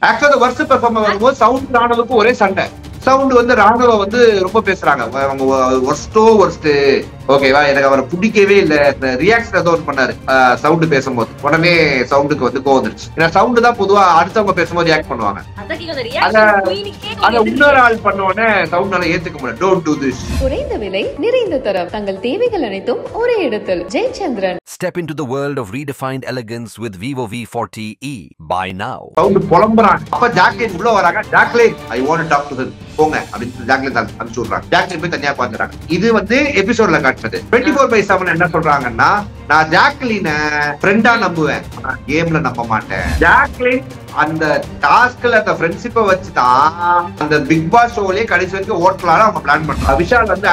ஆக்சுவலா அந்த வருஷ பெர்ஃபார்மர் வரும்போது சவுண்ட் ராணுவுக்கு ஒரே சண்டை. சவுண்ட் வந்து ராணுவ வந்து ரொம்ப பேசுறாங்க, அவங்க ஒர்ஸ்ட் ஓகேவா, எனக்கு அவரை பிடிக்கவே இல்ல. ரியாக்ஷன் ஏதோ ஒன்று பண்ணாரு சவுண்ட் பேசும்போது, உடனே சவுண்டுக்கு வந்து கோவம் வந்துருச்சு. ஏன்னா சவுண்ட் தான் பொதுவா அடுத்தவங்க பேசும்போது ரியாக்ட் பண்ணுவாங்க. அத இன்னொரு ஆள் பண்ண உடனே சவுண்டால ஏத்துக்க முடியாது. Don't to this. குறைந்த விலை நிறைந்த தரம், தங்கள் தேவைகள் அனைத்தும் ஒரே இடத்தில். Jayachandran. Step into the world of redefined elegance with Vivo V40e. Buy now. Sound புலம்புறாங்க. அப்ப ஜாக்லின் உள்ள வராங்க. Jacqueline, I want to talk to him, போங்க அப்படின்னு ஜாக்லின் அனுப்பிச்சு விடுறாங்க. ஜாக்லின் போய் தனியா பாக்குறாங்க. இது வந்து எபிசோட்ல காட்டுறது. 24/7 என்ன சொல்றாங்கன்னா, நான் ஜாக்லின ஃப்ரெண்டா நம்புவேன், கேம்ல நம்ப மாட்டேன். ஜாக்லின் அந்த டாஸ்க்ல அந்த ஃப்ரெண்ட்ஷிப்பை வச்சுதான் அந்த பிக் பாஸ் ஷோலயே கடைசி வரைக்கும் ஓட்டலாம் அவங்க பிளான் பண்றாங்க. விஷால் வந்து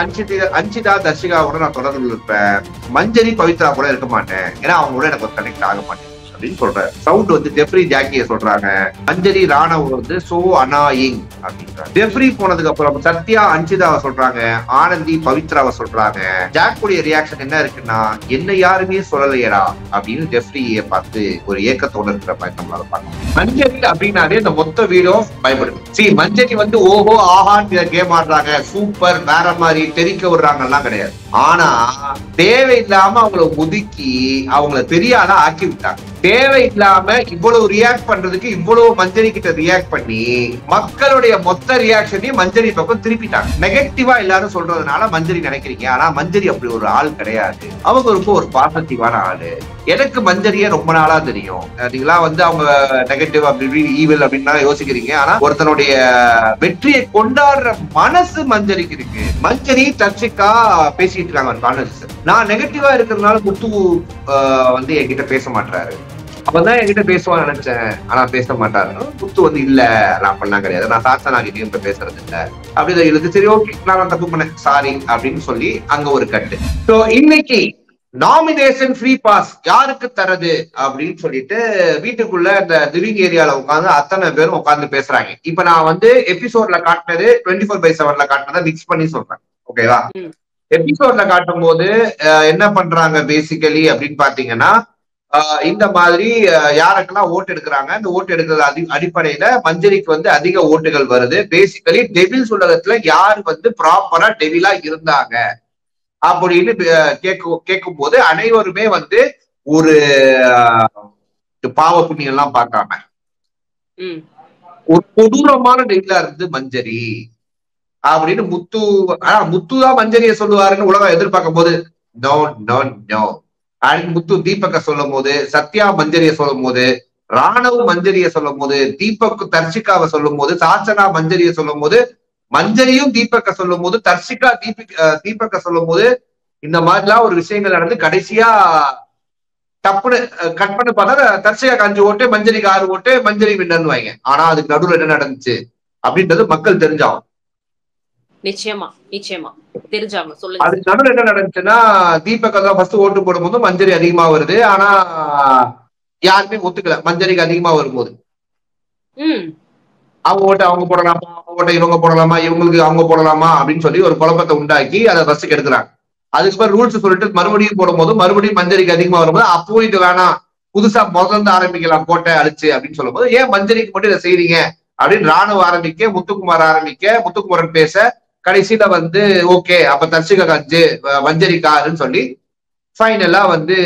அன்சிதா தர்ஷிகாவோட நான் தொடர்பு இருப்பேன், மஞ்சரி பவித்ரா கூட இருக்க மாட்டேன், ஏன்னா அவங்க கூட எனக்கு கனெக்ட் ஆக மாட்டேன் அப்படின்னு சொல்றாரு. சவுண்ட் வந்து ஜெஃப்ரி ஜாக்கிய சொல்றாங்க. மஞ்சரி ராணவ் வந்து சோ அனாயிங் அப்படின்றாங்க. ஜெஃப்ரி போனதுக்கு அப்புறம் சத்யா அன்சிதாவை சொல்றாங்க, ஆனந்தி பவித்ராவை சொல்றாங்க. ஜாக்குடைய ரியாக்ஷன் என்ன இருக்குன்னா, என்ன யாருமே சொல்லலையடா அப்படின்னு ஜெஃப்ரியை பார்த்து ஒரு ஏக்கத்தோட இருக்கிற மாதிரி நம்மளால பார்க்கணும். மஞ்சரி அப்படின்னாலே இந்த மொத்த வீடியோ பயப்படுது. மஞ்சரி வந்து ஓஹோ ஆஹான்னு கேம் ஆடுறாங்க, சூப்பர் வேற மாதிரி தெரிக்க விடுறாங்க எல்லாம் கிடையாது. ஆனா தேவையில்லாம அவங்கள ஒதுக்கி அவங்கள பெரிய ஆளா ஆக்கி விட்டாங்க. தேவையில்லாம இவ்வளவு ரியாக்ட் பண்றதுக்கு இவ்வளவு மஞ்சரி கிட்ட ரியாக்ட் பண்ணி மக்களுடைய மொத்த ரியாக்ஷனையும் மஞ்சரி பக்கம் திருப்பிட்டாங்க. நெகட்டிவா எல்லாரும் சொல்றதுனால மஞ்சரி நினைக்கிறீங்க, ஆனா மஞ்சரி அப்படி ஒரு ஆள் கிடையாது. அவங்க ரொம்ப ஒரு பாசிட்டிவான ஆளு. எனக்கு மஞ்சரியே ரொம்ப நாளா தெரியும். நீங்களா வந்து அவங்க நெகட்டிவ் அப்படி ஈவில் அப்படின்னு யோசிக்கிறீங்க, ஆனா ஒருத்தனுடைய வெற்றியை கொண்டாடுற மனசு மஞ்சரிக்கு இருக்கு. மஞ்சரி தர்ஷிகா பேசிட்டு இருக்காங்க. நான் நெகட்டிவா இருக்கிறதுனால முத்து வந்து என்கிட்ட பேச மாட்டாரு, அப்பதான் என்கிட்ட பேசுவான்னு நினைச்சேன், ஆனா பேச மாட்டாரு. முத்து வந்து இல்ல நான் பண்ணா கிடையாது, நான் சாத்தனா கிட்டயும் இப்ப பேசுறது இல்ல அப்படி இருக்கு. சரி ஓகே, நான் தப்பு பண்ணேன், சாரி அப்படின்னு சொல்லி அங்க ஒரு கட்டு. சோ இன்னைக்கு நாமினேஷன் ஃப்ரீ பாஸ் யாருக்கு தரது அப்படின்னு சொல்லிட்டு வீட்டுக்குள்ள இந்த லிவிங் ஏரியால உட்காந்து அத்தனை பேரும் உட்காந்து பேசுறாங்க. இப்ப நான் வந்து எபிசோட்ல காட்டினது 24/7 காட்டினதை மிக்ஸ் பண்ணி சொல்றேன், ஓகேவா? எபிசோட்ல காட்டும் போது என்ன பண்றாங்க பேசிக்கலி அப்படின்னு பாத்தீங்கன்னா, இந்த மாதிரி யாருக்கெல்லாம் ஓட்டு எடுக்கிறாங்க, இந்த ஓட்டு எடுக்கிறது அடிப்படையில மஞ்சரிக்கு வந்து அதிக ஓட்டுகள் வருது. பேசிக்கலி டெவில் உலகத்துல யாரு வந்து ப்ராப்பரா டெவிலா இருந்தாங்க அப்படின்னு கேட்கும் போது அனைவருமே வந்து ஒரு பாவ புண்ணியம் எல்லாம் பார்க்காம ஒரு கொடூரமான டெவிலா இருந்து மஞ்சரி அப்படின்னு முத்துதான் மஞ்சரிய சொல்லுவாருன்னு உலகம் எதிர்பார்க்கும் போது நோ நோ நோ அப்படின்னு முத்து தீபக்க சொல்லும் போது, சத்யா மஞ்சரிய சொல்லும் போது, ராணவ் மஞ்சரிய சொல்லும் போது, தீபக் தர்ஷிகாவை சொல்லும் போது, சாச்சனா மஞ்சரிய சொல்லும் போது, மஞ்சரியும் தீபக்க சொல்லும் போது, தர்ஷிகா தீபக்க சொல்லும் போது, இந்த மாதிரிலாம் ஒரு விஷயங்கள் நடந்து கடைசியா டப்புன்னு கட் பண்ணி பார்த்தா தர்ஷிகாக்கு 5 ஓட்டு, மஞ்சரிக்கு 6 ஓட்டு, மஞ்சரி வின்னு வாங்க. ஆனா அதுக்கு நடுவில் என்ன நடந்துச்சு அப்படின்றது மக்கள் தெரிஞ்சாகும். நிச்சயமா நிச்சயமா தெரிஞ்சாங்க. சொல்லுங்க. அதுக்கு நடுவில் என்ன நடந்துச்சுன்னா, தீபக் தான் ஃபர்ஸ்ட் ஓட்டு போடும்போது மஞ்சரி அதிகமா வருது, ஆனா யாருமே ஒத்துக்கல மஞ்சரிக்கு அதிகமா வரும்போது. அவங்க ஓட்ட அவங்க போடலாமா, அவங்க ஓட்ட இவங்க போடலாமா, இவங்களுக்கு அவங்க போடலாமா அப்படின்னு சொல்லி ஒரு குழப்பத்தை உண்டாக்கி அதை ஃபர்ஸ்ட் எடுக்கிறாங்க. அதுக்கு ரூல்ஸ் சொல்லிட்டு மறுபடியும் போடும்போது மறுபடியும் மஞ்சரிக்கு அதிகமா வரும்போது, அப்போ இது வேணாம் புதுசா முதல்ல ஆரம்பிக்கலாம் கோட்டை அழிச்சு அப்படின்னு சொல்லும் போது, ஏன் மஞ்சரிக்கு மட்டும் இதை செய்றீங்க அப்படின்னு ராணுவ ஆரம்பிக்க, முத்துக்குமார் ஆரம்பிக்க, முத்துக்குமாரன் பேச, கடைசியில வந்து ஓகே அப்ப தர்ஷிகா 5 மஞ்சரிக்கு 6ன்னு சொல்லி ஃபைனலா வந்து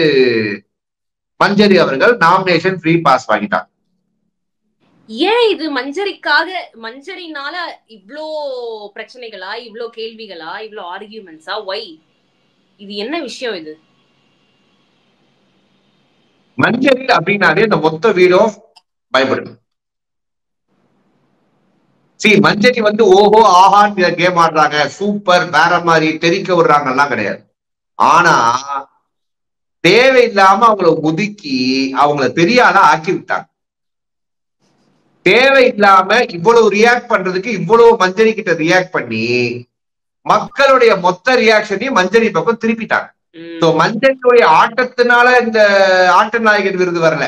மஞ்சரி அவர்கள் நாமினேஷன் ஃப்ரீ பாஸ் வாங்கிட்டாங்க. ஏன் இது மஞ்சரினால இவ்ளோ பிரச்சனைகளா, இவ்ளோ கேள்விகளா, இவ்ளோ ஆர்கியூமெண்ட்ஸா? ஒய் இது என்ன விஷயம்? இது மஞ்சரி அப்படின்னாலே இந்த மொத்த வீடோ பயப்படுது. மஞ்சரி வந்து ஓஹோ ஆஹான்னு கேம் ஆடுறாங்க, சூப்பர் வேற மாதிரி தெரிக்க விடுறாங்க எல்லாம் கிடையாது. ஆனா தேவையில்லாம அவங்கள ஒதுக்கி அவங்கள பெரிய ஆளா ஆக்கி விட்டாங்க. தேவையில்லாம இவ்வளவு ரியாக்ட் பண்றதுக்கு இவ்வளவு மஞ்சரி கிட்ட ரியாக்ட் பண்ணி மக்களுடைய மொத்த ரியாக்ஷனையும் மஞ்சரி பக்கம் திருப்பிட்டாங்க. மஞ்சரியுடைய ஆட்டத்தினால இந்த ஆட்ட நாயகன் விருது வரல.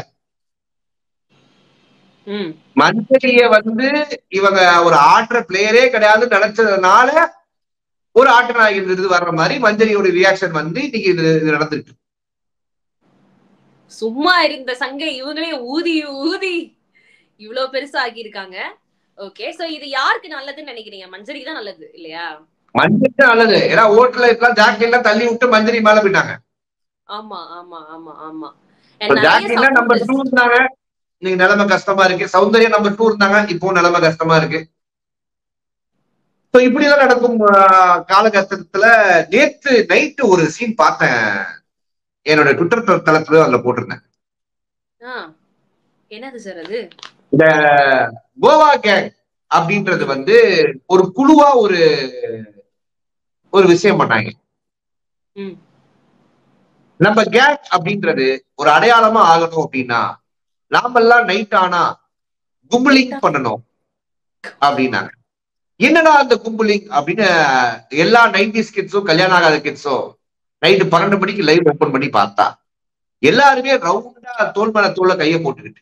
மஞ்சரிய வந்து இவங்க ஒரு ஆடுற பிளேயரே கிடையாது நினைச்சதுனால ஒரு ஆட்ட நாயகன் விருது வர்ற மாதிரி மஞ்சரியோட ரியாக்ஷன் வந்து இன்னைக்கு இது நடந்துருக்கு. சும்மா இருந்த சங்கை இவங்களே ஊதி ஊதி இவ்வளவு பெருசா ஆக்கியிருக்காங்க. ஓகே, சோ இது யாருக்கு நல்லதுன்னு நினைக்கிறீங்க? மஞ்சரிக்கு தான் நல்லது இல்லையா? மஞ்சரி நல்லது. ஏன்னா ஓட்டுல எல்லாம் ஜாக்லின் தள்ளி விட்டு மஞ்சரி மேல போயிட்டாங்க. ஆமா ஆமா ஆமா ஆமா. ஜாக்லின் நம்பர் 2 இருந்தாங்க, நீங்க நிலைமை கஷ்டமா இருக்கு. சௌந்தர்யா நம்பர் 2 இருந்தாங்க, இப்போ நிலைமை கஷ்டமா இருக்கு. இப்படி எல்லாம் நடக்கும் காலகட்டத்துல நேத்து நைட்டு ஒரு சீன் பார்த்தேன், என்னோட ட்விட்டர் தளத்துல அதுல போட்டிருந்தேன். என்னது சார் அது? இந்த கோவா கேங் அப்படின்றது வந்து ஒரு குழுவா ஒரு விஷயம் பண்ணாங்க. நம்ம கேங் அப்படின்றது ஒரு அடையாளமா ஆகணும் அப்படின்னா நாமெல்லாம் நைட் ஆனா கும்பலிங் பண்ணணும் அப்படின்னாங்க. என்னடா அந்த கும்பலிங் அப்படின்னு எல்லா 90s கிட்ஸும் கல்யாணம் ஆகாத கிட்ஸும் நைட்டு 12 மணிக்கு லைவ் ஓபன் பண்ணி பார்த்தா எல்லாருமே ரவுண்டா தோல் மேல தோல்ல கையை போட்டுக்கிட்டு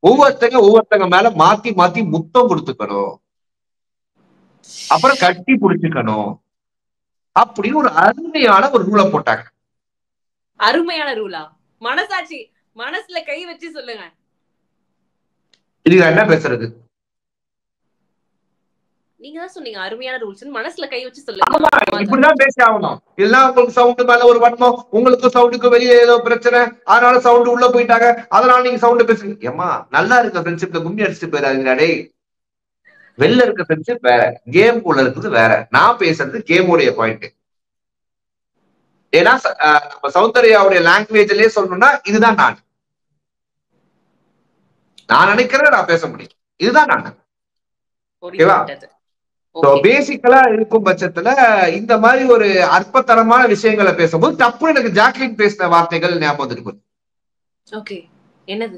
ஒவ்வொருத்தங்க மேல மாத்தி மாத்தி முத்தம் கொடுத்துக்கணும், அப்புறம் கட்டி புடிச்சுக்கணும் அப்படின்னு ஒரு அருமையான ஒரு ரூலை போட்டாங்க. அருமையான ரூலா? மனசாட்சி மனசுல கை வச்சு சொல்லுங்க. இதுல என்ன பேசுறது? நீங்க தான் சொன்னீங்க அருமையான ரூல்ஸ். மனசுல கை வச்சு சொல்லுங்க. இப்படிதான் பேசி ஆகணும். எல்லாம் உங்களுக்கு சவுண்டு மேல ஒரு வன்மம், உங்களுக்கு சவுண்டுக்கு வெளியே ஏதோ பிரச்சனை, அதனால சவுண்டு உள்ள போயிட்டாங்க, அதனால நீங்க சவுண்டு பேசுங்க. ஏமா நல்லா இருக்க ஃப்ரெண்ட்ஷிப்ல கும்மி அடிச்சுட்டு போயிடாதீங்களா டேய். வெளில இருக்க ஃப்ரெண்ட்ஷிப் வேற, கேம் குள்ள இருக்குது வேற. நான் பேசுறது கேமுடைய பாயிண்ட். ஏன்னா நம்ம சௌந்தர்யாவுடைய லாங்குவேஜ்லயே சொல்லணும்னா இதுதான் நான் நினைக்கிறத நான் பேச முடியும். இதுதான் நான். ஓகேவா? பேசிக்கலா இருக்கும் பட்சத்துல இந்த மாதிரி ஒரு அற்பத்தரமான விஷயங்களை பேசும்போது தப்பு எனக்கு ஜாக்லின் பேசின வார்த்தைகள் ஞாபகம் இருக்கும். ஓகே, என்னது?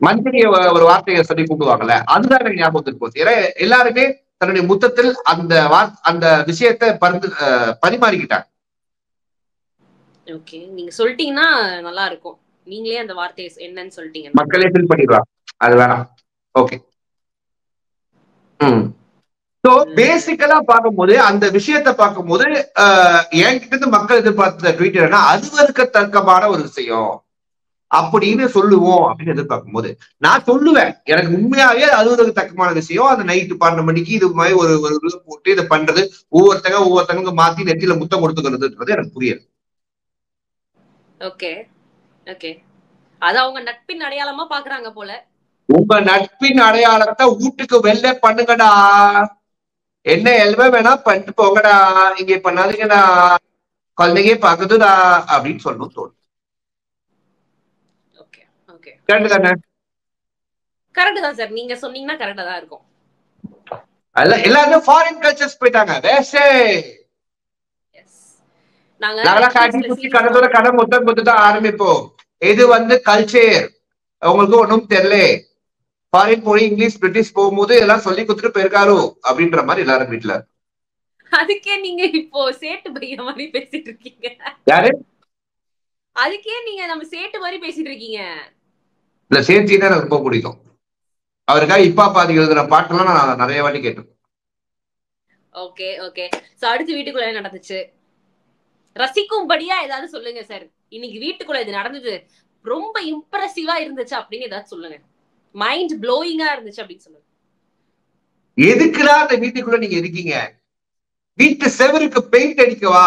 மஞ்சரிய ஒரு வார்த்தையை சொல்லி கூப்பிடுவாங்கல்ல, அதுதான் எனக்கு ஞாபகம் இருக்கும். ஏன்னா எல்லாருமே தன்னுடைய முத்தத்தில் அந்த விஷயத்தை பரிமாறிக்கிட்டாங்க. ஓகே, நீங்க சொல்லிட்டீங்கன்னா நல்லா இருக்கும். நீங்களே அந்த வார்த்தையை என்னன்னு சொல்லிட்டீங்க, மக்களே ஃபில் பண்ணிடுவாங்க. அது வேணாம். ஓகே. பேசிக்கலா பார்க்கும்போது அந்த விஷயத்தை பார்க்கும்போது என்கிட்ட இருந்து மக்கள் எதிர்பார்த்த ட்வீட் என்னன்னா அருவருக்கத்தக்கமான ஒரு விஷயம் அப்படின்னு சொல்லுவோம் அப்படின்னு எதிர்பார்க்கும் போது நான் சொல்லுவேன், எனக்கு உண்மையாவே அருவருக்கத்தக்கமான விஷயம் அந்த நைட்டு 12 மணிக்கு இது மாதிரி ஒரு போட்டு இதை பண்றது, ஒவ்வொருத்தங்க மாத்தி நெத்தியில முத்தம் கொடுத்துக்கிறதுன்றது எனக்கு புரியல. ஓகே ஓகே, அது அவங்க நட்பின் அடையாளமா பாக்குறாங்க போல. உங்க நட்பின் அடையாளத்தை வீட்டுக்கு வெளில பண்ணுங்கடா, என்ன எல்வே வேணா பண்ணிட்டு போங்கடா, இங்க பண்ணாதீங்கடா, குழந்தைங்க பாக்குதுடா அப்படின்னு சொல்லணும் தோணும். கரெக்ட் தானே? கரெக்ட் தான் சார், நீங்க சொன்னீங்கன்னா கரெக்டா தான் இருக்கும். எல்லாருமே ஃபாரின் கல்ச்சர்ஸ் போயிட்டாங்க. நாங்கெல்லாம் காட்டி குச்சி கடத்தோட கடை மொத்தம் தான் ஆரம்பிப்போம். இது வந்து கல்ச்சர், உங்களுக்கு ஒன்றும் தெரியல. ஃபாரின் போய் இங்கிலீஷ் பிரிட்டிஷ் போகும்போது எல்லாம் சொல்லி கொடுத்துட்டு போயிருக்காரு அப்படின்ற மாதிரி எல்லாரும் வீட்டுல. அதுக்கே நீங்க இப்போ சேட்டு பைய மாதிரி பேசிட்டு இருக்கீங்க. யாரு? அதுக்கே நீங்க நம்ம சேட்டு மாதிரி பேசிட்டு இருக்கீங்க. இல்ல, சேட்சின்னா எனக்கு ரொம்ப பிடிக்கும். அவருக்காக இப்பா பாதி எழுதுற பாட்டெல்லாம் நான் நிறைய வாட்டி கேட்டேன். ஓகே ஓகே, சோ அடுத்து வீட்டுக்குள்ள என்ன நடந்துச்சு ரசிக்கும்படியா ஏதாவது சொல்லுங்க சார். இன்னைக்கு வீட்டுக்குள்ள இது நடந்தது ரொம்ப இம்ப்ரெசிவா இருந்துச்சு அப்படின்னு ஏதாவது சொல்லுங்க. மைண்ட் ப்ளோயிங்கா இருந்துச்சு அப்படின்னு சொல்லுங்க. எதுக்குடா அந்த வீட்டுக்குள்ள நீங்க இருக்கீங்க? வீட்டு செவருக்கு பெயிண்ட் அடிக்கவா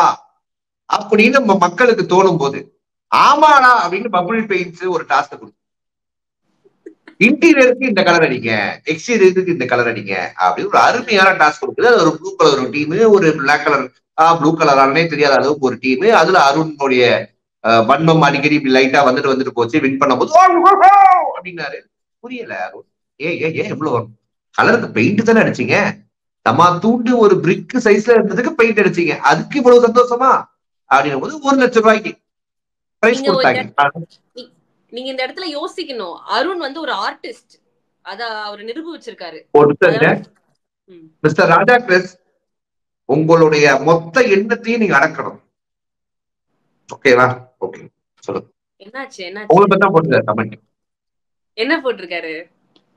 அப்படின்னு நம்ம மக்களுக்கு தோணும் போது ஆமாடா அப்படின்னு பபுள் பெயிண்ட்ஸ் ஒரு டாஸ்க் கொடுக்கும். இன்டீரியருக்கு இந்த கலர் அடிங்க, எக்ஸ்டீரியருக்கு இந்த கலர் அடிங்க அப்படின்னு ஒரு அருமையான டாஸ்க் கொடுக்குது. அது ஒரு ப்ளூ கலர் ஒரு டீமு, ஒரு பிளாக் கலர் ப்ளூ கலரானே தெரியாத அளவுக்கு ஒரு டீமு. அதுல அருணுடைய வன்மம் அடிக்கடி இப்படி லைட்டா வந்துட்டு போச்சு. வின் பண்ணும் போது அப்படின்னாரு. புரியல அருண், ஏன் எவ்வளவு வரும் கலருக்கு பெயிண்ட் தானே அடிச்சீங்க, தம்மா தூண்டு ஒரு பிரிக் சைஸ்ல இருந்ததுக்கு பெயிண்ட் அடிச்சீங்க, அதுக்கு இவ்வளவு சந்தோஷமா அப்படின்னும் போது 1 லட்சம் ரூபாய்க்கு பிரைஸ் கொடுத்தாங்க. நீங்க இந்த இடத்துல யோசிக்கணும், அருண் வந்து ஒரு ஆர்டிஸ்ட், அத அவர் நிரூபிச்சிருக்காரு. மிஸ்டர் ராஜா கிறிஸ், உங்களுடைய மொத்த எண்ணத்தையும் நீங்க அடக்கணும். ஓகேவா? ஓகே, சொல்லுங்க. என்னாச்சு? உங்களுக்கு தான் போட்டுருக்காரு கமெண்ட். என்ன போட்டிருக்காரு?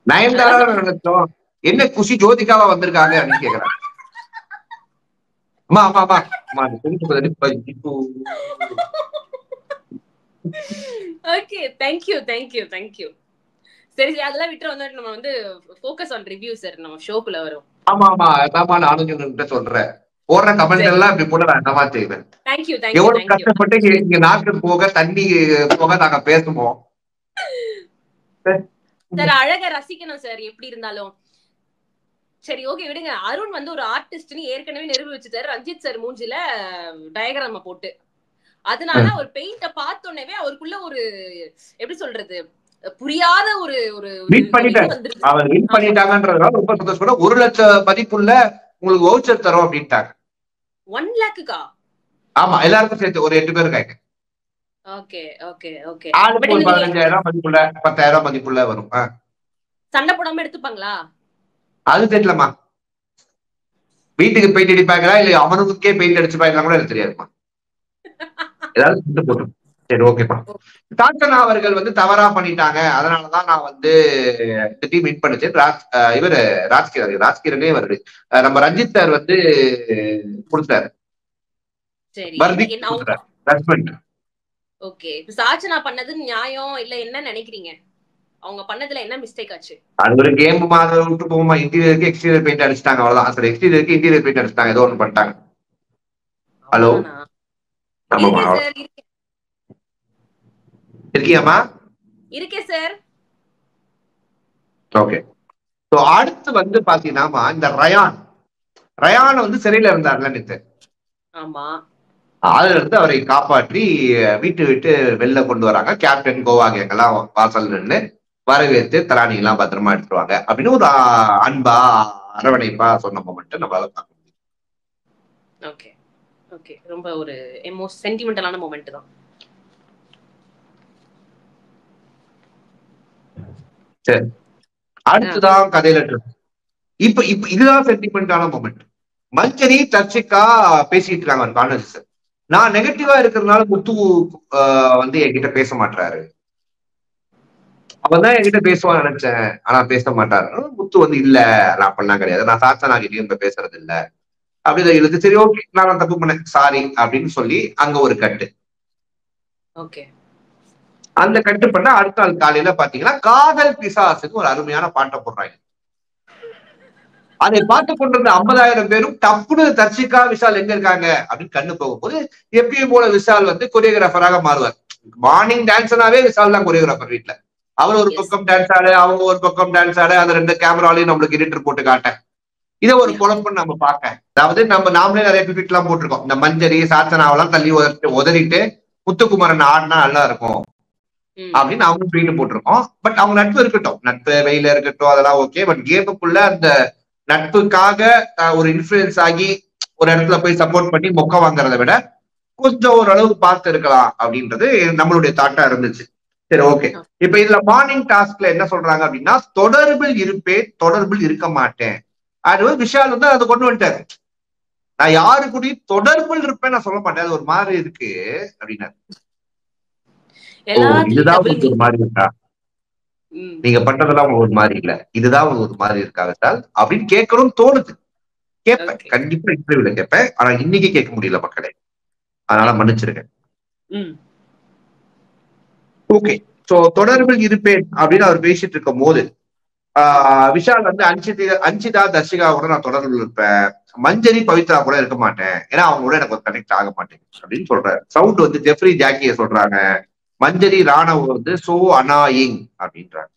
நயன்தாரா நினைச்சோம், என்ன குஷி ஜோதிகாவா வந்திருக்காங்க அப்படின்னு கேக்குறாங்க. அம்மா அம்மா அம்மா ஓகே, தேங்க்யூ. சரி அதெல்லாம் விட்டு வந்து நம்ம வந்து ஃபோக்கஸ் ஆன் ரிவ்யூ சார், நம்ம ஷோக்குள்ள வரும். ஆமா ஆமா அதாம்மா நானும் உங்ககிட்ட சொல்றேன். போடுற கமெண்ட் சரி, எல்லாம் இப்படி போட நான் என்னமா செய்வேன். தேங்க்யூ எவ்வளவு தேங்க்யூ. கஷ்டப்பட்டு இங்க நாக்கு போக தண்ணி போக நாங்க பேசுவோம். சார் அழக ரசிக்கணும் சார் எப்படி இருந்தாலும். சரி ஓகே விடுங்க. அருண் வந்து ஒரு ஆர்டிஸ்ட்னு ஏற்கனவே நிரூபிச்சுட்டாரு ரஞ்சித் சார் மூஞ்சில டயக்ராம போட்டு. அதனால ஒரு பெயிண்ட பார்த்தோன்னே அவருக்குள்ள ஒரு எப்படி சொல்றது புரியாத ஒரு ஒரு மீட் பண்ணிட்டாரு. அவர் மீட் பண்ணிட்டாங்கன்றதுனால ரொம்ப சந்தோஷப்பட 1 லட்சம் மதிப்புள்ள உங்களுக்கு வவுச்சர் தரோம் அப்படின்ட்டாங்க. 1 lakhக்கா? ஆமா எல்லாருக்கும் சேர்த்து ஒரு 8 பேர் இருக்காங்க. Okay okay okay. ஆளுக்கு ஒரு 15,000 மதிப்புள்ள 10,000 மதிப்புள்ள வரும். சண்டை போடாம எடுத்துப்பாங்களா? அது தெரியலமா. வீட்டுக்கு பெயிண்ட் அடிப்பாங்களா இல்ல அவனுக்கே பெயிண்ட் அடிச்சுப்பாங்களா கூட எனக்கு தெரியாதுமா. ஏதாவது சண்டை போட்டு சரி ஓகேப்பா. சாச்சனா அவர்கள் வந்து தவறா பண்ணிட்டாங்க. அதனாலதான் நான் வந்து இந்த டீம் வின் பண்ணுச்சு. இவரு ராஜ்கிரனே வருது. நம்ம ரஞ்சித் சார் வந்து கொடுத்தாரு. சரி ஜட்மெண்ட். ஓகே இப்ப சாச்சனா பண்ணது நியாயம் இல்ல என்ன நினைக்கிறீங்க? அவங்க பண்ணதுல என்ன மிஸ்டேக் ஆச்சு? அது ஒரு கேம் மாதிரி விட்டு போகுமா. இன்டீரியருக்கு எக்ஸ்டீரியர் பெயிண்ட் அடிச்சிட்டாங்க அவ்வளவுதான். சரி எக்ஸ்டீரியருக்கு இன்டீரியர் பெயிண்ட் அடிச்சிட்டாங்க. ஏதோ ஒன்று பண்ணிட்டாங்க. ஹலோ ஆமாமா இருக்கியாமா? இருக்கே சார். ஓகே. அடுத்து வந்து பாத்தீங்கன்னா இந்த ரயான் வந்து சிறையில இருந்தார்ல நேத்து. ஆமா. அதுல இருந்து அவரை காப்பாற்றி வீட்டு விட்டு வெளில கொண்டு வராங்க. கேப்டன் கோவாங்க எங்கெல்லாம் வாசல் நின்று வரவேற்று தராணி எல்லாம் பத்திரமா எடுத்துருவாங்க அப்படின்னு ஒரு அன்பா அரவணைப்பா சொன்ன மொமெண்ட் நம்மளால பார்க்க முடியும். ஓகே ஓகே ரொம்ப ஒரு சென்டிமெண்டலான மொமெண்ட் தான். சரி அடுத்துதான் கதையில இப்ப இதுதான் சென்டிமெண்டான மொமெண்ட். மஞ்சரி தர்ஷிகா பேசிட்டு இருக்காங்க கான்வர்சேஷன். நான் நெகட்டிவா இருக்கிறதுனால முத்து வந்து என்கிட்ட பேச மாட்டாரு. அவதான் என்கிட்ட பேசுவான்னு நினைச்சேன். ஆனா பேச மாட்டாரு. முத்து வந்து இல்ல நான் அப்படிலாம் கிடையாது. நான் சாச்சனா கிட்டயும் பேசுறது இல்ல அப்படின்னு இழுத்து சரி ஓகே நான் தப்பு பண்ணேன் சாரி அப்படின்னு சொல்லி அங்க ஒரு கட்டு. ஓகே அந்த கட்டு பண்ண அடுத்த நாள் காலையில பாத்தீங்கன்னா காதல் பிசாசுக்கு ஒரு அருமையான பாட்டை போடுறாங்க. அதை பார்த்து கொண்டிருந்த 50,000 பேரும் டப்புனு தர்ஷிகா விஷால் எங்க இருக்காங்க அப்படின்னு கண்ணு போகும்போது எப்பயும் போல விஷால் வந்து கொரியோகிராஃபராக மாறுவார். மார்னிங் டான்ஸ்னாவே விஷால் தான் கொரியோகிராஃபர். வீட்டுல அவர் ஒரு பக்கம் டான்ஸ் ஆடு அவங்க ஒரு பக்கம் டான்ஸ் ஆடு அந்த 2 கேமராலையும் நம்மளுக்கு எடிட்டர் போட்டு காட்டேன். இதை ஒரு குழப்பம் நம்ம பார்க்க. அதாவது நாமளே நிறைய பிபிட் எல்லாம் போட்டிருக்கோம். இந்த மஞ்சரி சாச்சனாவெல்லாம் தள்ளி உதறிட்டு முத்துக்குமரன் ஆடினா நல்லா இருக்கும் அப்படின்னு அவங்க ட்வீட் போட்டிருக்கோம். பட் அவங்க நட்பு இருக்கட்டும், நட்பு வெயில இருக்கட்டும் அதெல்லாம் ஓகே. பட் கேமுக்குள்ள அந்த நட்புக்காக ஒரு இன்ஃபுளுன்ஸ் ஆகி ஒரு இடத்துல போய் சப்போர்ட் பண்ணி மொக்க வாங்குறத விட கொஞ்சம் ஓரளவுக்கு பார்த்து இருக்கலாம் அப்படின்றது நம்மளுடைய தாட்டா இருந்துச்சு. சரி ஓகே. இப்ப இதுல மார்னிங் டாஸ்க்ல என்ன சொல்றாங்க அப்படின்னா தொடர்பில் இருப்பேன் தொடர்பில் இருக்க மாட்டேன். அது விஷால் வந்து அதை கொண்டு வந்துட்டாரு. நான் யாரு கூடயும் தொடர்பில் இருப்பேன் நான் சொல்ல மாட்டேன். அது ஒரு மாதிரி இருக்கு அப்படின்னா இதுதான் ஒரு மாதிரி இருக்கா நீங்க பண்றதெல்லாம் உங்களுக்கு ஒரு மாதிரி இல்ல இதுதான் ஒரு மாதிரி இருக்கா விஷால் அப்படின்னு கேட்கணும்னு தோணுது. கேட்பேன் கண்டிப்பா இன்டர்வியூல கேட்பேன். ஆனா இன்னைக்கு கேட்க முடியல மக்களே, அதனால மன்னிச்சிருக்கேன். ஓகே. சோ தொடர்பில் இருப்பேன் அப்படின்னு அவர் பேசிட்டு இருக்கும் போது விஷால் வந்து அஞ்சிதா தர்ஷிகாவோட நான் தொடர்பில் இருப்பேன், மஞ்சரி பவித்ரா கூட இருக்க மாட்டேன் ஏன்னா அவங்களோட எனக்கு ஒரு கனெக்ட் ஆக மாட்டேன் அப்படின்னு சொல்றாரு. சவுண்ட் வந்து ஜெஃப்ரி ஜாக்கிய சொல்றாங்க. மஞ்சரி ராணவ் வந்து சோ அனாயிங் அப்படின்றாங்க.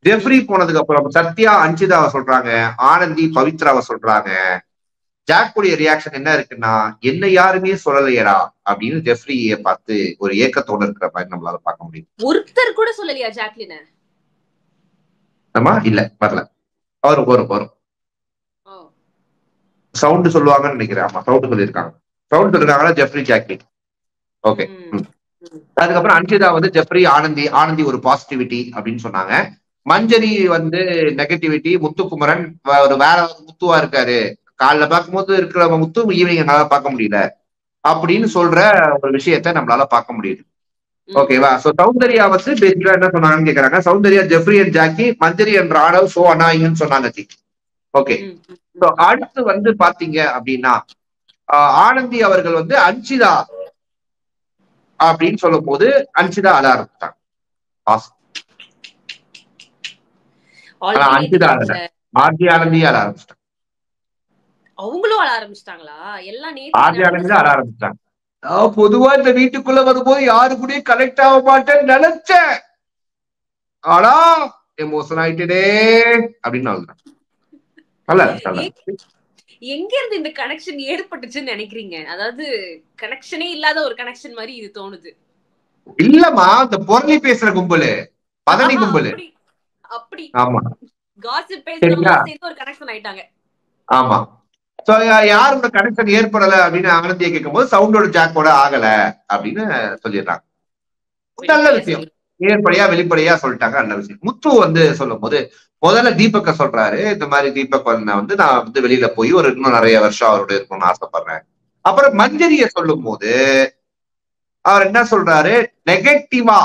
ஜெஃப்ரி போனதுக்கு அப்புறம் சத்யா அஞ்சிதாவை சொல்றாங்க, ஆனந்தி பவித்ராவை சொல்றாங்க. ஜாக்குடைய ரியாக்ஷன் என்ன இருக்குன்னா என்ன யாருமே சொல்லலையடா அப்படின்னு ஜெஃப்ரிய பார்த்து ஒரு ஏக்கத்தோட இருக்கிற மாதிரி நம்மளால பார்க்க முடியும். ஒருத்தர் கூட சொல்லலையா ஜாக்லின? ஆமா இல்ல வரல. வரும் சவுண்ட் சொல்லுவாங்கன்னு நினைக்கிறேன். ஆமா சவுண்ட் சொல்லியிருக்காங்க. சவுண்ட் சொல்லிருக்காங்களா ஜெஃப்ரி ஜாக்லின். ஓகே. அதுக்கப்புறம் அன்ஷிதா வந்து ஜெஃப்ரி ஆனந்தி ஒரு பாசிட்டிவிட்டி அப்படின்னு சொன்னாங்க. மஞ்சரி வந்து நெகட்டிவிட்டி, முத்துக்குமரன் ஒரு வேற முத்துவா இருக்காரு, காலைல பார்க்கும்போது இருக்கிற முத்து ஈவினிங் என்னால பார்க்க முடியல அப்படின்னு சொல்ற ஒரு விஷயத்த நம்மளால பார்க்க முடியுது. ஓகேவா? சோ சௌந்தர்யா வந்து பேசிக்கா என்ன சொன்னாங்கன்னு கேக்குறாங்க. சௌந்தர்யா ஜெஃப்ரி அண்ட் ஜாக்கி, மஞ்சரி என்ற ஆடவ் சோ அனாயின்னு சொன்னாங்க. ஓகே. சோ அடுத்து வந்து பாத்தீங்க அப்படின்னா ஆனந்தி அவர்கள் வந்து அன்ஷிதா அப்படின்னு சொல்லும் போது அன்ஷிதா அழ ஆரம்பிச்சிட்டாங்க. ஆனா ஆல்ரெடி அஞ்சு தான் ஆடல. ஆர்ஜி ஆனந்தி ஆட ஆரம்பிச்சிட்டாங்க. அவங்களும் ஆட ஆரம்பிச்சிட்டாங்களா? எல்லாம் நேத்து ஆர்ஜி ஆனந்தி தான் ஆட நடந்த ஆரம்பிச்சிட்டாங்க. நான் பொதுவா இந்த வீட்டுக்குள்ள வரும்போது யாரு கூடயும் கனெக்ட் ஆக மாட்டேன்னு நினைச்சேன். ஆனா எமோஷன் ஆயிட்டே அப்படின்னு நல்லா எங்க இருந்து இந்த கனெக்ஷன் ஏற்பட்டுச்சுன்னு நினைக்கிறீங்க? அதாவது கனெக்ஷனே இல்லாத ஒரு கனெக்ஷன் மாதிரி இது தோணுது. இல்லம்மா, இந்த பொருளி பேசுற கும்பலு, பதனி கும்பலு. அப்படி ஆமா, காசிப் சரிங்களா? பேசுறவங்க சேர்ந்து ஒரு கனெக்ஷன் ஆயிட்டாங்க. ஆமா. சோ யாரோட கனெக்ஷன் ஏற்படல அப்படின்னு ஆனந்தியை கேட்கும்போது சவுண்டோட ஜாக்கோட ஆகல அப்படின்னு சொல்லிடுறாங்க. நல்ல விஷயம். ஏற்படையா வெளிப்படையா சொல்லிட்டாங்க, நல்ல விஷயம். முத்து வந்து சொல்லும் போது முதல்ல தீபக்க சொல்றாரு, இந்த மாதிரி தீபக் வந்து நான் வந்து வெளியில போய் ஒரு இன்னும் நிறைய வருஷம் அவரோட இருக்கணும்னு ஆசைப்படுறேன். அப்புறம் மஞ்சரிய சொல்லும் போது அவர் என்ன சொல்றாரு, நெகட்டிவா,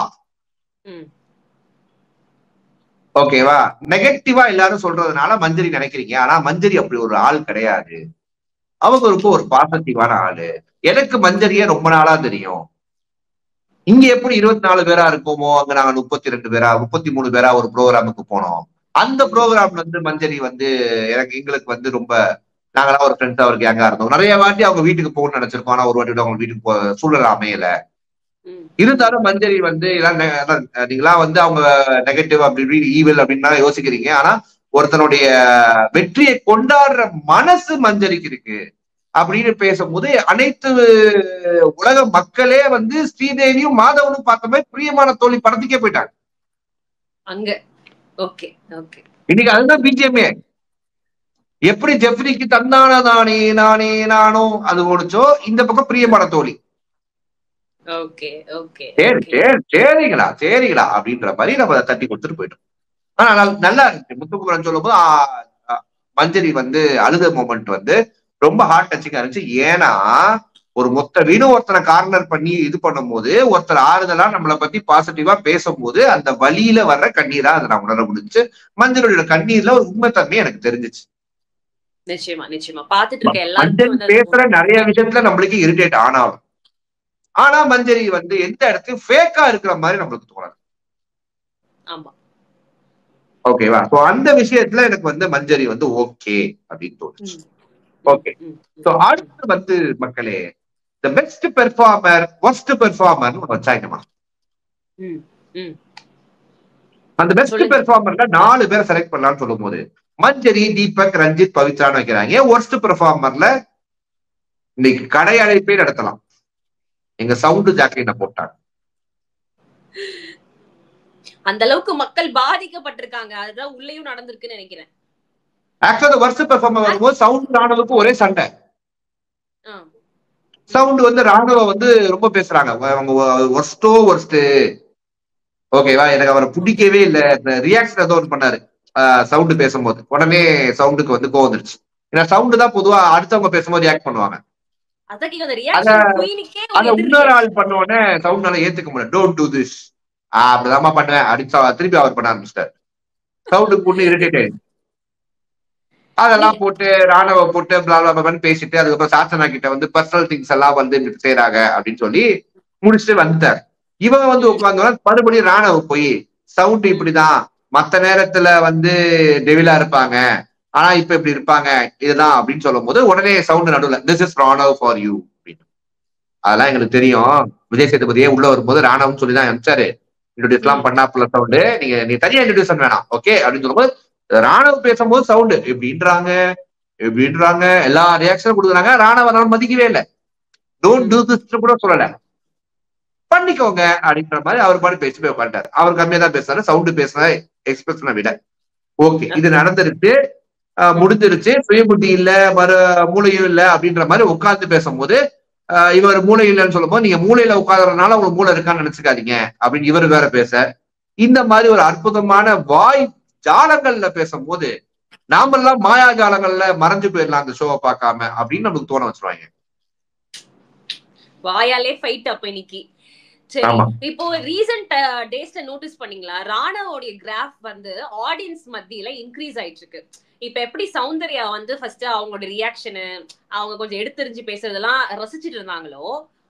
ஓகேவா, நெகட்டிவா எல்லாரும் சொல்றதுனால மஞ்சரி நினைக்கிறீங்க. ஆனா மஞ்சரி அப்படி ஒரு ஆள் கிடையாது. அவங்க ஒரு பாசிட்டிவான ஆளு. எனக்கு மஞ்சரியே ரொம்ப நாளா தெரியும். இங்க எப்படி 24 பேரா இருக்கோமோ அங்க நாங்க 32 பேரா 33 பேரா ஒரு ப்ரோக்ராமுக்கு போனோம். அந்த ப்ரோக்ராம்ல இருந்து மஞ்சரி வந்து எங்களுக்கு வந்து ரொம்ப நாங்களாம் ஒரு ஃப்ரெண்ட்ஸா ஒரு கேங்கா இருந்தோம். நிறைய வாட்டி அவங்க வீட்டுக்கு போகணும்னு நினைச்சிருக்கோம். ஆனா ஒரு வாட்டி அவங்க வீட்டுக்கு சூழல் அமையல. இருந்தாலும் மஞ்சரி வந்து நீங்களா வந்து அவங்க நெகட்டிவ் அப்படி ஈவில் அப்படின்னு யோசிக்கிறீங்க. ஆனா ஒருத்தனுடைய வெற்றியை கொண்டாடுற மனசு மஞ்சரிக்கு இருக்கு அப்படின்னு பேசும்போது அனைத்து உலக மக்களே வந்து ஸ்ரீதேவியும் மாதவனும் பார்த்த மாதிரி பிரியமான தோழி படத்துக்கே போயிட்டாங்க அங்க. Okay okay. இன்னைக்கு அதுதான் பிஜிஎம்ஏ. எப்படி ஜெஃப்ரிக்கு தந்தான நானே நானே நானோ அது ஓடிச்சோ, இந்த பக்கம் பிரியமான தோழி. Okay okay. சரிங்களா சரிங்களா அப்படின்ற மாதிரி நம்ம தட்டி கொடுத்துட்டு போயிட்டோம். ஆனா நல்லா இருந்துச்சு. முத்துக்குமரன் சொல்லும் போது மஞ்சரி வந்து அழுத மொமெண்ட் வந்து ரொம்ப ஹார்ட் டச்சிங்கா இருந்துச்சு. ஏன்னா ஒரு மொத்த வீடும் ஒருத்தரை கார்னர் பண்ணி இது பண்ணும் போது ஒருத்தர் ஆறுதலா நம்மளை பத்தி பாசிட்டிவா பேசும்போது அந்த வழியில வர்ற கண்ணீரா அதை நான் உணர முடிஞ்சு. மஞ்சளுடைய கண்ணீர்ல ஒரு உண்மைத்தன்மை எனக்கு தெரிஞ்சிச்சு. நிச்சயமா நிச்சயமா பாத்துட்டு இருக்க எல்லாரும் பேசுற நிறைய விஷயத்துல நம்மளுக்கு இரிட்டேட் ஆனாலும், ஆனா மஞ்சரி வந்து எந்த இடத்துலயும் ஃபேக்கா இருக்கிற மாதிரி நம்மளுக்கு தோணாது. ஆமா, ஓகேவா? சோ அந்த விஷயத்துல எனக்கு வந்து மஞ்சரி வந்து ஓகே அப்படின்னு தோணுச்சு. ஓகே. சோ அடுத்து வந்து மக்களே, the best performer, worst performer வச்சாங்கம்மா. அந்த பெஸ்ட் பெர்ஃபார்மர்ல 4 பேரை செலக்ட் பண்ணலாம்னு சொல்லும் போது மஞ்சரி, தீபக், ரஞ்சித், பவித்ரான்னு வைக்கிறாங்க. ஒர்ஸ்ட் பெர்ஃபார்மர்ல இன்னைக்கு கடை அழைப்பே நடத்தலாம். எங்க சவுண்ட் ஜாக்கெட்டை போட்டாங்க. அந்த அளவுக்கு மக்கள் பாதிக்கப்பட்டிருக்காங்க. அதுதான் உள்ளேயும் நடந்திருக்குன்னு நினைக்கிறேன். ஆக்சுவலா வர்ஸ்ட் பெர்ஃபார்மர் வரும்போது சவுண்ட் ராணுவுக்கு ஒரே சண்டை. சவுண்ட் வந்து ராணுவ வந்து ரொம்ப பேசுறாங்க, அவங்க ஒர்ஸ்டோ ஒர்ஸ்ட். ஓகேவா? எனக்கு அவரை பிடிக்கவே இல்லை. ரியாக்ஷன் ஏதோ ஒன்று பண்ணாரு சவுண்ட் பேசும்போது. உடனே சவுண்டுக்கு வந்து கோவம் வந்துருச்சு. ஏன்னா சவுண்ட் தான் பொதுவா அடுத்தவங்க பேசும்போது ரியாக்ட் பண்ணுவாங்க. அத இன்னொரு ஆள் பண்ண உடனே சவுண்ட்னால ஏத்துக்க முடியல. டோன்ட் டூ திஸ், அப்படிதாம்மா பண்ணுவேன் அப்படின்னு திருப்பி அவர் பண்ண ஆரம்பிச்சிட்டாரு. சவுண்டுக்கு பொண்ணு இரிட்டேட் ஆயிடுச்சு. அதெல்லாம் போட்டு ராணுவ போட்டு பிளாபிளாபிளான்னு பேசிட்டு அதுக்கப்புறம் சாசனா கிட்ட வந்து பர்சனல் திங்ஸ் எல்லாம் வந்து செய்யறாங்க அப்படின்னு சொல்லி முடிச்சுட்டு வந்துட்டார். இவங்க வந்து உட்காந்து மறுபடியும் ராணுவ போய் சவுண்ட் இப்படிதான், மத்த நேரத்துல வந்து டெவிலா இருப்பாங்க, ஆனா இப்ப இப்படி இருப்பாங்க இதுதான் அப்படின்னு சொல்லும் போது உடனே சவுண்ட் நடுவுல this is Raanav for you அப்படின்னு. அதெல்லாம் எங்களுக்கு தெரியும். விஜய் சேதுபதியே உள்ள வரும்போது ராணவம் சொல்லிதான் அனுப்பிச்சாரு. இன்ட்ரோடியூஸ் எல்லாம் பண்ணாப்புல சவுண்டு நீ தனியா இன்ட்ரோடியூஸ் வேணாம் ஓகே அப்படின்னு சொல்லும்போது ராணுவ பேசும்போது சவுண்டு எப்படின்றாங்க எல்லா ரியாக்ஷனும் கொடுக்குறாங்க. ராணுவ மதிக்கவே இல்லை. டோன்ட் டூ திஸ் கூட சொல்லல, பண்ணிக்கோங்க அப்படின்ற மாதிரி அவர் பாட்டு பேசி போய் உட்காந்துட்டாரு. அவர் கம்மியா தான் பேசுறாரு, சவுண்டு பேசுற எக்ஸ்பிரஷனை விட. ஓகே, இது நடந்துருச்சு, முடிஞ்சிருச்சு. சுயபுத்தி இல்ல, மூளையும் இல்ல அப்படின்ற மாதிரி உட்கார்ந்து பேசும்போது இவர் மூளை இல்லைன்னு சொல்லும் போது நீங்க மூளையில உட்கார்றதுனால உங்களுக்கு மூளை இருக்கான்னு நினைச்சுக்காதீங்க அப்படின்னு இவர் வேற பேச, இந்த மாதிரி ஒரு அற்புதமான வாய் ஜாலங்கள்ல பேசும்போது நாமெல்லாம் மாயா ஜாலங்கள்ல மறைஞ்சு போயிடலாம் அந்த ஷோவை பார்க்காம அப்படின்னு நமக்கு தோண வச்சிருவாங்க. வாயாலே ஃபைட் அப்ப இன்னைக்கு. சரி, இப்போ ரீசன்ட் டேஸ்ல நோட்டீஸ் பண்ணீங்களா, ராணவோட கிராஃப் வந்து ஆடியன்ஸ் மத்தியில இன்க்ரீஸ் ஆயிட்டு இருக்கு. இப்ப எப்படி சௌந்தர்யா வந்து ஃபர்ஸ்ட் அவங்களோட ரியாக்ஷனு அவங்க கொஞ்சம் எடுத்தெறிஞ்சு பேசுறதெல்லாம் ரசிச்சுட்டு இருந்தாங்களோ,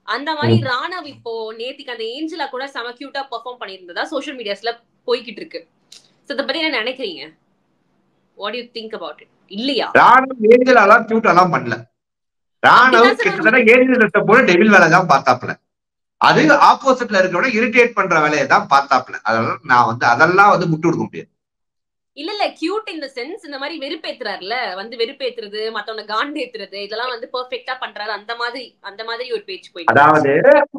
அந்த மாதிரி ராணவ் இப்போ நேத்திக்கு அந்த ஏஞ்சலா கூட செம கியூட்டா பெர்ஃபார்ம் பண்ணியிருந்ததா சோஷியல் மீடியாஸ்ல போய்கிட்டு இருக்கு. சோ இத பத்தி என்ன நினைக்கிறீங்க? What do you think about it? இல்லையா? ராணவ் ஏஞ்சல் எல்லாம் கியூட் எல்லாம் பண்ணல. ராணவ் கிட்டத்தட்ட ஏஞ்சல் போல டெவில் வேலை தான் பார்த்தாப்ல. அது ஆப்போசிட்ல இருக்கிறவன இரிட்டேட் பண்ற வேலையை தான் பார்த்தாப்ல. அதெல்லாம் நான் வந்து அதெல்லாம் வந்து முட்டு கொடுக்க முடியாது. இல்ல கியூட் இந்த சென்ஸ் இந்த மாதிரி வெறுப்பேத்துறாருல, வந்து வெறுப்பேத்துறது, மத்தவங்க காண்டு ஏத்துறது, இதெல்லாம் வந்து பெர்ஃபெக்ட்டா பண்றாரு. அந்த மாதிரி ஒரு பேச்சு போயிட்டு. அதாவது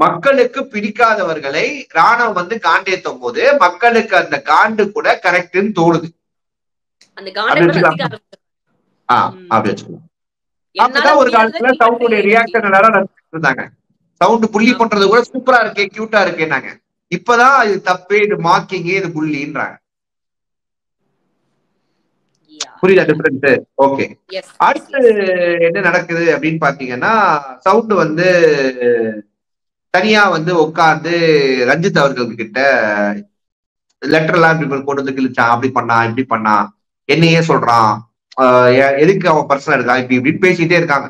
மக்களுக்கு பிடிக்காதவர்களை ராணவ் வந்து காண்டேத்தும் போது மக்களுக்கு அந்த காண்டு கூட கரெக்ட்னு தோணுது. அந்த காண்டு அப்படி வச்சுக்கலாம். அப்படிதான் ஒரு காலத்துல சவுண்டுடைய ரியாக்ஷன் எல்லாரும் இருந்தாங்க. சவுண்ட் புள்ளி பண்றது கூட சூப்பரா இருக்கே, கியூட்டா இருக்கேன்னாங்க. இப்பதான் இது தப்பு, இது மார்க்கிங், இது புள்ளின்றாங்க. புரியுதா டிஃபரன்ஸ்? ஓகே. அடுத்து என்ன நடக்குது அப்படின்னு பாத்தீங்கன்னா, சவுண்ட் வந்து தனியா வந்து உட்கார்ந்து ரஞ்சித் அவர்கள் கிட்ட லெட்டர் எல்லாம் கொண்டு வந்து கிழிச்சான், அப்படி பண்ணா இப்படி பண்ணா, என்னையே சொல்றான், எதுக்கு அவன் பர்சனல் இருக்கான், இப்படி இப்படின்னு பேசிட்டே இருக்காங்க.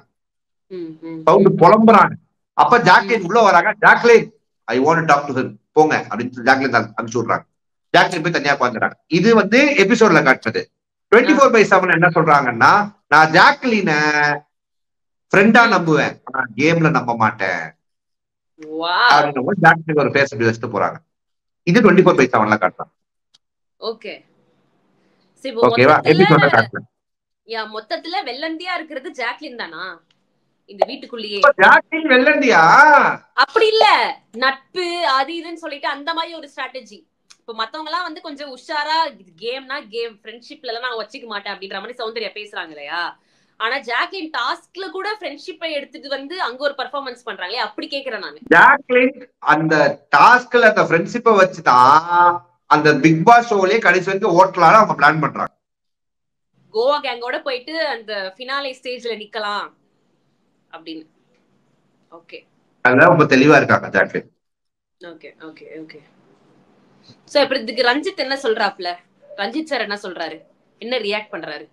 சவுண்ட் புலம்புறாங்க. அப்ப ஜாக்லின் உள்ள வராங்க. Jacqueline, I want talk to him, போங்க அப்படின்னு ஜாக்லின் அனுப்பிச்சு விடுறாங்க. ஜாக்லின் போய் தனியா உட்காந்துறாங்க. இது வந்து எபிசோட்ல காட்டுறது. 24/7 என்ன சொல்றாங்கன்னா, நான் ஜாக்லின ஃப்ரெண்டா நம்புவேன், ஆனா கேம்ல நம்ப மாட்டேன் அப்படின்னு ஜாக்லின் ஒரு பேச வச்சுட்டு போறாங்க. இது 24/7 காட்டுறாங்க. ஓகே. ஓகேவா? எபிசோட்ல காட்டுறேன். மொத்தத்துல வெள்ளந்தியா இருக்கிறது ஜாக்லின் தானா இந்த வீட்டுக்குள்ளேயே? ஜாக்லின் வெள்ளந்தியா? அப்படி இல்ல, நட்பு அது இதுன்னு சொல்லிட்டு அந்த மாதிரி ஒரு ஸ்ட்ராட்டஜி. இப்ப மத்தவங்க எல்லாம் வந்து கொஞ்சம் உஷாரா, கேம்னா கேம், ஃப்ரெண்ட்ஷிப்ல எல்லாம் நான் வச்சுக்க மாட்டேன் அப்படின்ற மாதிரி சௌந்தர்யா பேசுறாங்க இல்லையா? ஆனா ஜாக்லின் டாஸ்க்ல கூட ஃப்ரெண்ட்ஷிப்பை எடுத்துட்டு வந்து அங்க ஒரு பெர்ஃபார்மன்ஸ் பண்றாங்களே, அப்படி கேக்குறேன் நானு. ஜாக்லின் அந்த டாஸ்க்ல அந்த ஃப்ரெண்ட்ஷிப்பை வச்சுதான் அந்த பிக் பாஸ் ஷோலயே கடைசி வரைக்கும் ஓட்டலான்னு அவங்க பிளான் பண்றாங்க. கோவா கேங்கோட போயிட்டு அந்த ஃபினாலே ஸ்டேஜ்ல நிக்கலாம் அப்படின்னு. ஓகே, அதெல்லாம் ரொம்ப தெளிவா இருக்காங்க Jacqueline. Okay okay okay. So இப்ப இதுக்கு ரஞ்சித் என்ன சொல்றாப்ல? ரஞ்சித் சார் என்ன சொல்றாரு? என்ன ரியாக்ட் பண்றாரு?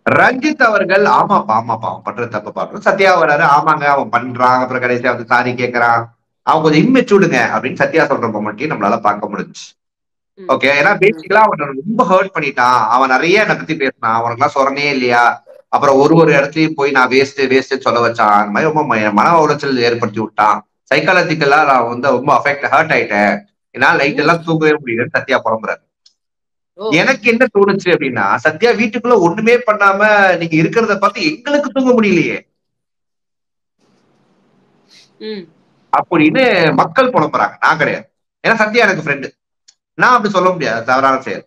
ரஞ்சித் அவர்கள் ஆமாப்பா அவன் பண்ற தப்பு பாக்குறோம். சத்யா வராரு, ஆமாங்க அவன் பண்றான், அப்புறம் கடைசியா வந்து சாரி கேட்கறான், அவன் கொஞ்சம் இம்மெச்சூர்டுங்க அப்படின்னு சத்யா சொல்றப்ப மட்டும் நம்மளால பார்க்க முடிஞ்சு. ஓகே, ஏன்னா பேசிக்கலா அவன் ரொம்ப ஹர்ட் பண்ணிட்டான். அவன் நிறைய என்னை பத்தி பேசினான், அவனுக்கு எல்லாம் சொரணே இல்லையா, அப்புறம் ஒரு இடத்துலயும் போய் நான் வேஸ்ட் சொல்ல வச்சான். அந்த மாதிரி ரொம்ப மன உளைச்சல் ஏற்படுத்தி விட்டான். சைக்காலஜிக்கலா நான் வந்து ரொம்ப ஹர்ட் ஆயிட்டேன், என்னால லைட் எல்லாம் தூங்கவே முடியலன்னு சத்யா புலம்புறாரு. எனக்கு என்ன தோணுச்சு அப்படின்னா, சத்யா வீட்டுக்குள்ள ஒண்ணுமே பண்ணாம நீங்க இருக்கிறத பார்த்து எங்களுக்கு தூங்க முடியலையே அப்படின்னு மக்கள் புலம்புறாங்க. நான் கிடையாது, ஏன்னா சத்யா எனக்கு ஃப்ரெண்டு, நான் அப்படி சொல்ல முடியாது. தவறான செயல்.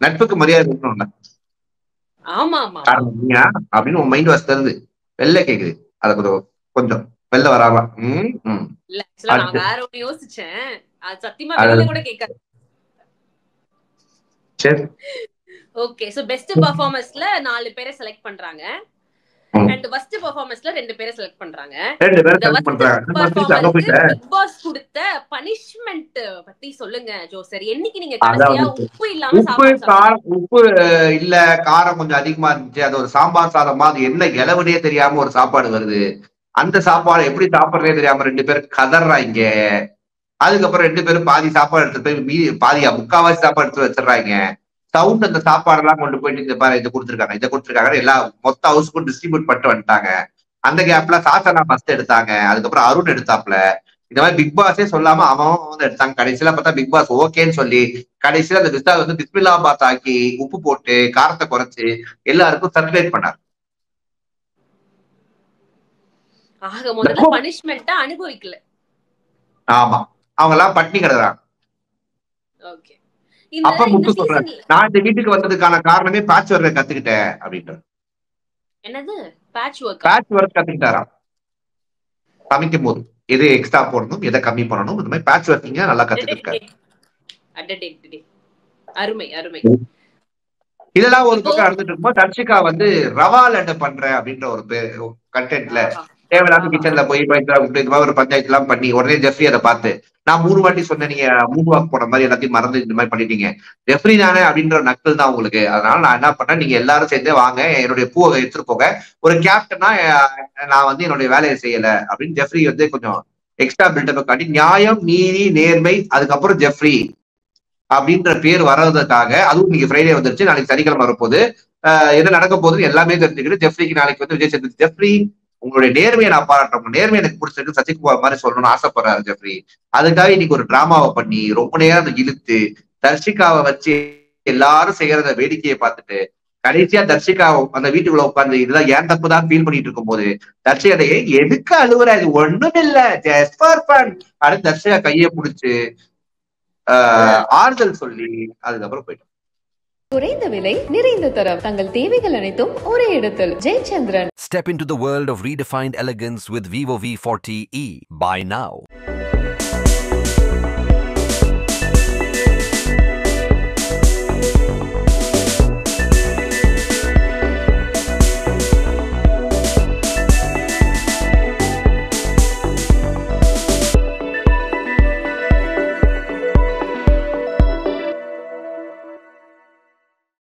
நட்புக்கு மரியாதை கொடுக்கணும்ல. அப்படின்னு உன் மைண்ட் வாஷ் தருது, வெளில கேக்குது, அத கொஞ்சம் வெளில வராம யோசிச்சேன். சத்தியமா கேட்காது. சரி, ஓகே. சோ பெஸ்ட் பெர்ஃபார்மன்ஸ்ல 4 பேரை செலக்ட் பண்றாங்க and worst பெர்ஃபார்மன்ஸ்ல 2 பேரை செலக்ட் பண்றாங்க. பிக் பாஸ் கொடுத்த பனிஷ்மென்ட் பத்தி சொல்லுங்க ஜோசர். என்னைக்கு நீங்க கடைசியா உப்பு இல்லாம உப்பு இல்ல காரம் கொஞ்சம் அதிகமா இருந்துச்சு, அது ஒரு சாம்பார் சாதமா, அது என்ன இலவனே தெரியாம ஒரு சாப்பாடு வருது, அந்த சாப்பாடு எப்படி சாப்பிடுறதே தெரியாம 2 பேரும் கதறாங்க. அதுக்கப்புறம் 2 பேரும் பாதி சாப்பாடு எடுத்து போய் மீதி பாதியா முக்காவாசி சாப்பாடு எடுத்து வச்சிடறாங்க. சவுண்ட் அந்த சாப்பாடு எல்லாம் கொண்டு போயிட்டு இந்த பாரு இதை கொடுத்துருக்காங்க எல்லா மொத்த ஹவுஸுக்கும் டிஸ்ட்ரிபியூட் பண்ணிட்டு வந்துட்டாங்க. அந்த கேப்ல சாசனா ஃபர்ஸ்ட் எடுத்தாங்க, அதுக்கப்புறம் அருண் எடுத்தாப்ல. இந்த மாதிரி பிக் பாஸே சொல்லாம அவன் வந்து எடுத்தாங்க. கடைசியில பார்த்தா பிக் பாஸ் ஓகேன்னு சொல்லி கடைசியில அந்த விசா வந்து பிஸ்மில்லாபாத் ஆக்கி உப்பு போட்டு காரத்தை குறைச்சு எல்லாருக்கும் சர்க்குலேட் பண்ணாரு. அனுபவிக்கல. ஆமா, அவங்க எல்லாம் பட்டினி கிடக்குறாங்க. அப்ப முத்து சொல்றேன், நான் இந்த வீட்டுக்கு வந்ததுக்கான காரணமே பேட்ச் ஒர்க் கத்துக்கிட்டேன் அப்படின்ற. என்னது பேட்ச் ஒர்க் கத்துக்கிட்டாராம். சமைக்கும் போது எது எக்ஸ்ட்ரா போடணும், எதை கம்மி பண்ணணும், இந்த மாதிரி பேட்ச் ஒர்க்கிங்க நல்லா கத்துக்கிட்டாரு. அருமை அருமை. இதெல்லாம் ஒரு பக்கம் நடந்துட்டு இருக்கும்போது தர்ஷிகா வந்து ரவா லட்டு பண்றேன் அப்படின்ற ஒரு கண்டென்ட்ல தேவையில்லாம கிச்சன்ல போய் ஒரு பஞ்சாயத்து எல்லாம் பண்ணி உடனே ஜெஃப்ரி அதை பார்த்து, நான் 3 வாட்டி சொன்னேன், நீங்க 3 வாக்கு போன மாதிரி எல்லாத்தையும் மறந்து இந்த மாதிரி பண்ணிட்டீங்க, ஜெஃப்ரி தானே அப்படின்ற நக்கல் தான் உங்களுக்கு, அதனால நான் என்ன பண்ணேன், நீங்க எல்லாரும் சேர்ந்தே வாங்க என்னுடைய பூவை எடுத்துட்டு போக, ஒரு கேப்டனா நான் வந்து என்னுடைய வேலையை செய்யல அப்படின்னு ஜெஃப்ரி வந்து கொஞ்சம் எக்ஸ்ட்ரா பில்டப் காட்டி நியாயம் நீதி நேர்மை அதுக்கப்புறம் ஜெஃப்ரி அப்படின்ற பேர் வர்றதுக்காக, அதுவும் இன்னைக்கு ஃப்ரைடே வந்துருச்சு, நாளைக்கு சனிக்கிழமை வரப்போகுது. என்ன நடக்க போகுதுன்னு எல்லாமே தெரிஞ்சுக்கிட்டு ஜெஃப்ரிக்கு நாளைக்கு வந்து விஜய் சேதுபதி, ஜெஃப்ரி உங்களுடைய நேர்மையை நான் பாராட்டுறேன், நேர்மை எனக்கு பிடிச்சிருக்கு, சசிகுமார் மாதிரி சொல்லணும்னு ஆசைப்படுறாரு ஜெஃப்ரி. அதுக்காக இன்னைக்கு ஒரு டிராமாவை பண்ணி ரொம்ப நேரம் இழுத்து தர்ஷிகாவை வச்சு எல்லாரும் செய்யறத வேடிக்கையை பார்த்துட்டு கடைசியா தர்ஷிகா அந்த வீட்டுக்குள்ள உட்காந்து இதுதான் ஏன் தப்பு தான் ஃபீல் பண்ணிட்டு இருக்கும் போது தர்ஷிகதையே எதுக்கு அழுவுற, இது ஒண்ணும் இல்ல ஜஸ்ட் ஃபார் ஃபன் அப்படின்னு தர்ஷிகா கையை பிடிச்சு ஆறுதல் சொல்லி அதுக்கப்புறம் போயிட்டோம். குறைந்த விலை நிறைந்த தரம் தங்கள் தேவைகள் அனைத்தும் ஒரே இடத்தில். Jayachandran. Step into the world of redefined elegance with Vivo V40e. Buy now.